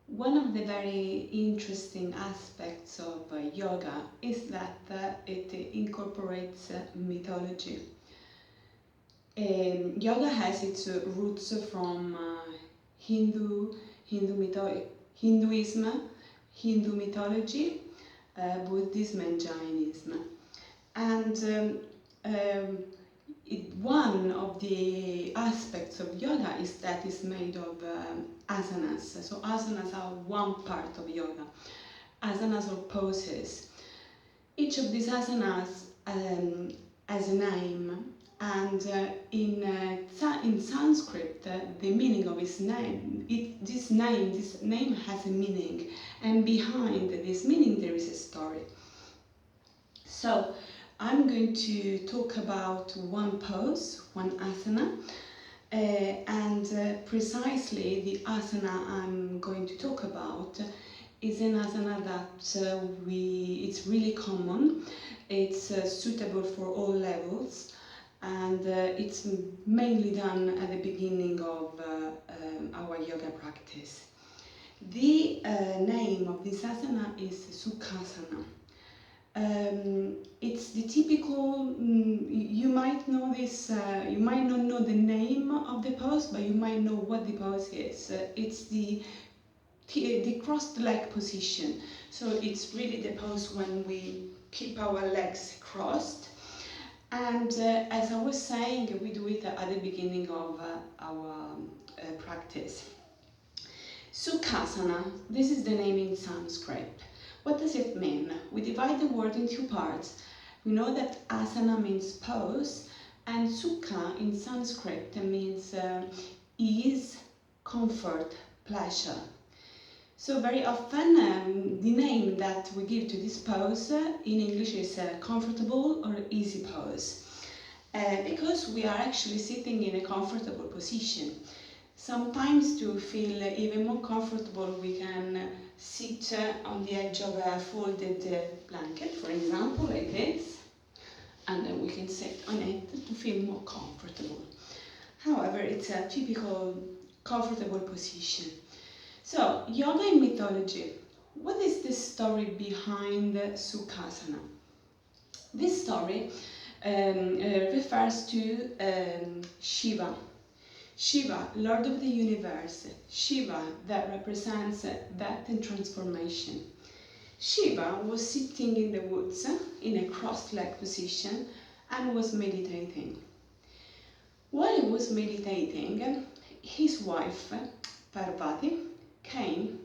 One of the very interesting aspects of yoga is that it incorporates mythology. Yoga has its roots from Hinduism, Hindu mythology, Buddhism and Jainism. And one of the aspects of yoga is that it's made of asanas. So asanas are one part of yoga. Asanas or poses. Each of these asanas has a name, and in Sanskrit the meaning of its name, this name has a meaning, and behind this meaning there is a story. So I'm going to talk about one pose, one asana, and precisely the asana I'm going to talk about is an asana that it's really common. It's suitable for all levels, and it's mainly done at the beginning of our yoga practice. The name of this asana is Sukhasana. It's the typical, you might know this, you might not know the name of the pose, but you might know what the pose is. It's the crossed leg position. So it's really the pose when we keep our legs crossed. And as I was saying, we do it at the beginning of our practice. Sukhasana, this is the name in Sanskrit. What does it mean? We divide the word in two parts. We know that asana means pose, and sukha in Sanskrit means ease, comfort, pleasure. So very often the name that we give to this pose in English is comfortable or easy pose, because we are actually sitting in a comfortable position. Sometimes to feel even more comfortable, we can sit on the edge of a folded blanket, for example, like this, and then we can sit on it to feel more comfortable. However, it's a typical comfortable position. So, yoga and mythology. What is the story behind Sukhasana? This story refers to Shiva. Shiva, Lord of the universe. Shiva, that represents death and transformation. Shiva was sitting in the woods in a crossed-leg position and was meditating. While he was meditating, his wife, Parvati, came,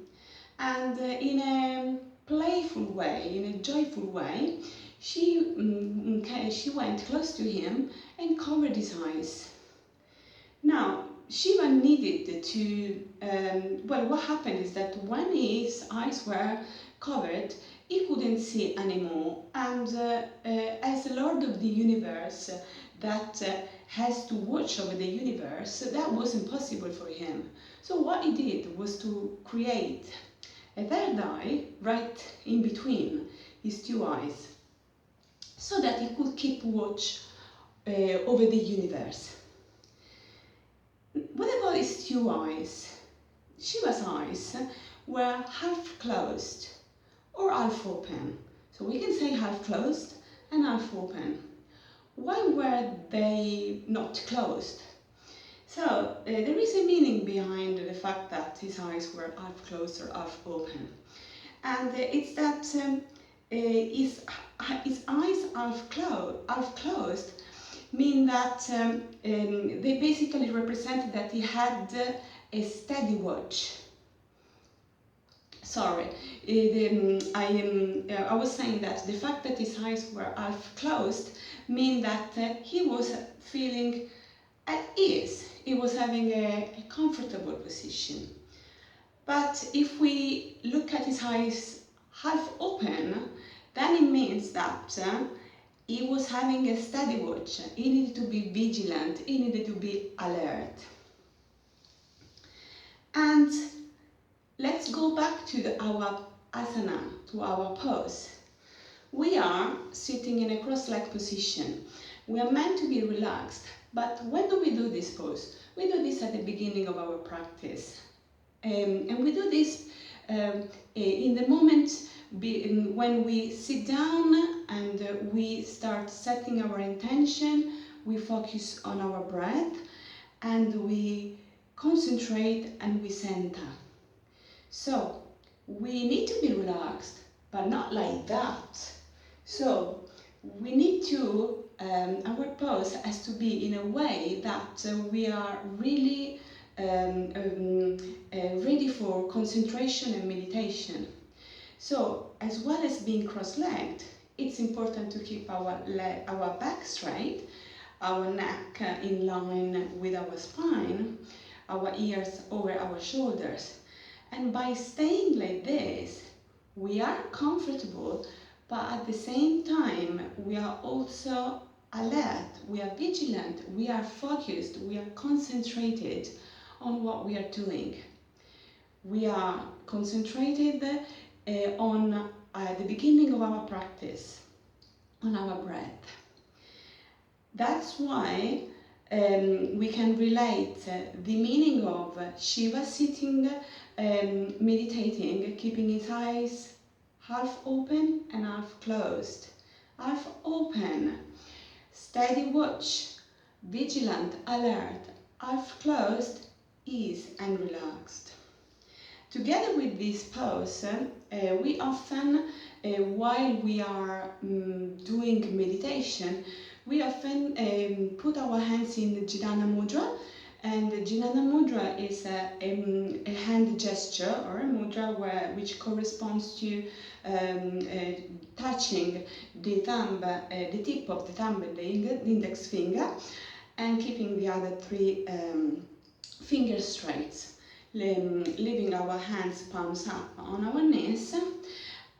and in a playful way, in a joyful way, she went close to him and covered his eyes. Now, Shiva needed to, what happened is that when his eyes were covered, he couldn't see anymore, and as the Lord of the universe that has to watch over the universe, that was impossible for him. So what he did was to create a third eye right in between his two eyes, so that he could keep watch over the universe. What about his two eyes? Shiva's eyes were half closed or half open. So we can say half closed and half open. Why were they not closed? So there is a meaning behind the fact that his eyes were half closed or half open. And it's that his eyes half closed mean that they basically represent that he had a steady watch. Sorry, I was saying that the fact that his eyes were half closed mean that he was feeling at ease. He was having a comfortable position. But if we look at his eyes half open, then it means that he was having a steady watch. He needed to be vigilant. He needed to be alert. And let's go back to our asana, to our pose. We are sitting in a cross-leg position. We are meant to be relaxed. But when do we do this pose? We do this at the beginning of our practice. And we do this in the moment when we sit down and we start setting our intention, we focus on our breath and we concentrate and we center. So we need to be relaxed, but not like that. So we need to, our pose has to be in a way that we are really ready for concentration and meditation. So as well as being cross-legged, it's important to keep our back straight, our neck in line with our spine, our ears over our shoulders. And by staying like this, we are comfortable, but at the same time, we are also alert, we are vigilant, we are focused, we are concentrated on what we are doing. We are concentrated on the beginning of our practice, on our breath. That's why we can relate the meaning of Shiva sitting, meditating, keeping his eyes half open and half closed. Half open, steady watch, vigilant, alert. Half closed, ease and relaxed. Together with this pose, we often, while we are doing meditation, we often put our hands in the Jnana Mudra, and the Jnana Mudra is a hand gesture or a mudra which corresponds to touching the thumb, the tip of the thumb and the index finger, and keeping the other three fingers straight, leaving our hands palms up on our knees.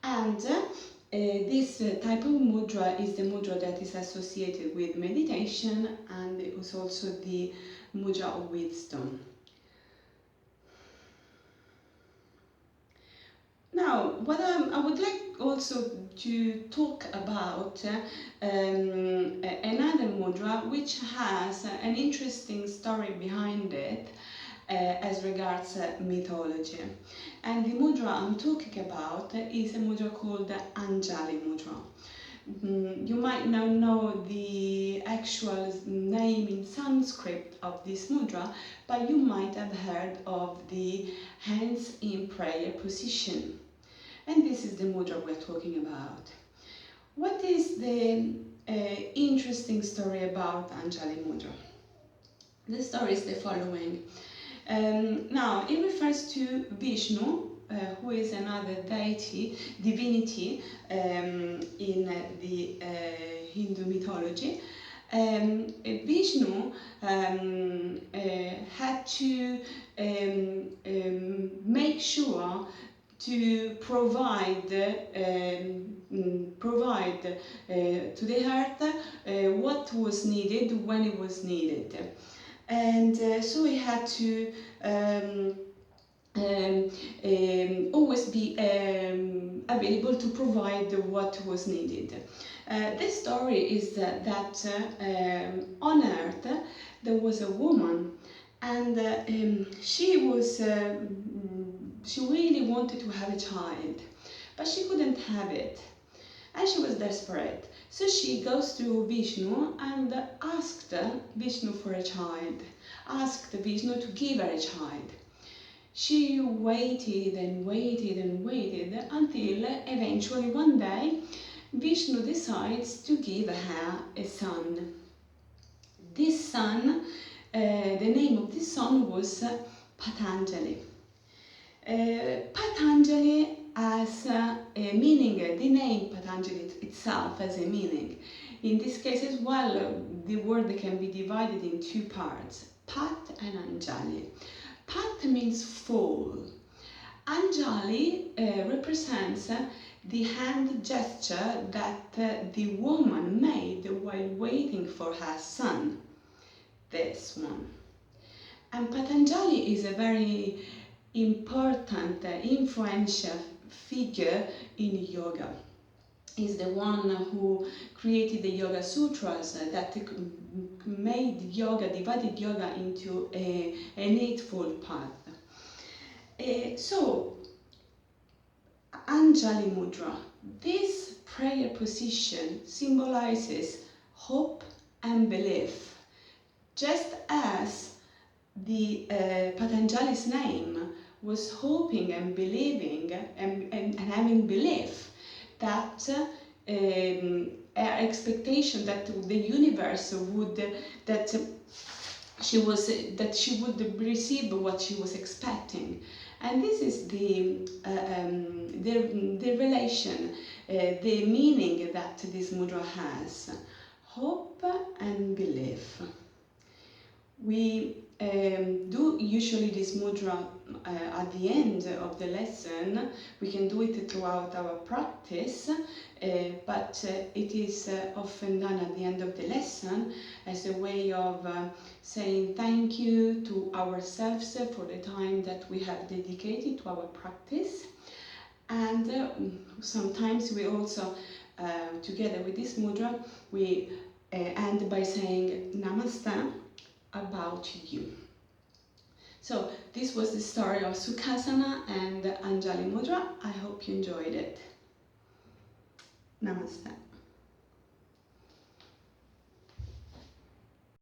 And this type of mudra is the mudra that is associated with meditation, and it was also the mudra of wisdom. Now, what I would like also to talk about another mudra which has an interesting story behind it as regards mythology. And the mudra I'm talking about is a mudra called Anjali Mudra. You might not know the actual name in Sanskrit of this mudra, but you might have heard of the hands in prayer position. And this is the mudra we're talking about. What is the interesting story about Anjali Mudra? The story is the following. Now, it refers to Vishnu, who is another divinity in the Hindu mythology. Vishnu had to make sure to provide to the earth what was needed when it was needed. And so he had to always be available to provide what was needed. The story is that on earth there was a woman, and she really wanted to have a child, but she couldn't have it, and she was desperate. So she goes to Vishnu and asked Vishnu for a child, asked Vishnu to give her a child. She waited and waited and waited until eventually one day Vishnu decides to give her a son. This son, the name of this son was Patanjali. Patanjali has a meaning, the name Patanjali itself has a meaning. In this case as well, the word can be divided in two parts, Pat and Anjali. Pat means fall. Anjali represents the hand gesture that the woman made while waiting for her son, this one. And Patanjali is a very important, influential figure in yoga. is the one who created the Yoga Sutras that made yoga, divided yoga into an eightfold path. So, Anjali Mudra. This prayer position symbolizes hope and belief, just as the Patanjali's name was hoping and believing and having belief that our expectation that the universe would that she would receive what she was expecting. And this is the relation, the meaning that this mudra has: hope and belief. We do usually this mudra at the end of the lesson. We can do it throughout our practice, but it is often done at the end of the lesson as a way of saying thank you to ourselves for the time that we have dedicated to our practice. And sometimes we also, together with this mudra, we end by saying Namaste about you. So this was the story of Sukhasana and Anjali Mudra. I hope you enjoyed it. Namaste.